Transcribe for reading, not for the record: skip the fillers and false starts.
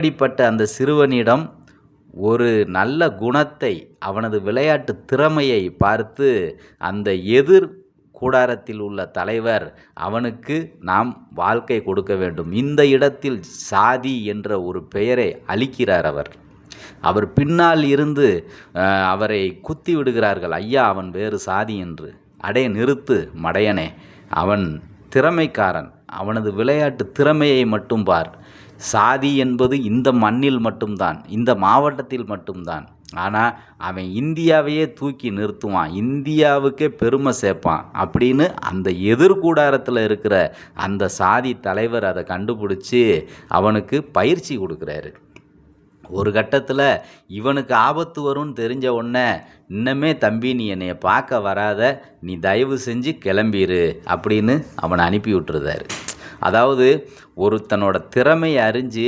அப்படிப்பட்ட அந்த சிறுவனிடம் ஒரு நல்ல குணத்தை, அவனது விளையாட்டு திறமையை பார்த்து அந்த எதிர் கூடாரத்தில் உள்ள தலைவர் அவனுக்கு நாம் வாழ்க்கை கொடுக்க வேண்டும். இந்த இடத்தில் சாதி என்ற ஒரு பெயரை அளிக்கிறார் அவர். அவர் பின்னால் இருந்து அவரை குத்தி விடுகிறார்கள். ஐயா, அவன் வேறு சாதி என்று. அடே நிறுத்து மடையனே, அவன் திறமைக்காரன், அவனது விளையாட்டு திறமையை மட்டும் பார். சாதி என்பது இந்த மண்ணில் மட்டும்தான், இந்த மாவட்டத்தில் மட்டும்தான். ஆனால் அவன் இந்தியாவையே தூக்கி நிறுத்துவான், இந்தியாவுக்கே பெருமை சேர்ப்பான் அப்படின்னு அந்த எதிர்கூடாரத்தில் இருக்கிற அந்த சாதி தலைவர் அதை கண்டுபிடிச்சி அவனுக்கு பயிற்சி கொடுக்குறாரு. ஒரு கட்டத்தில் இவனுக்கு ஆபத்து வரும்னு தெரிஞ்ச உடனே, இன்னமே தம்பி நீ என்னைய பார்க்க வராத, நீ தயவு செஞ்சு கிளம்பிரு அப்படின்னு அவனை அனுப்பி விட்டுருந்தாரு. அதாவது ஒருத்தனோட திறமையை அறிஞ்சு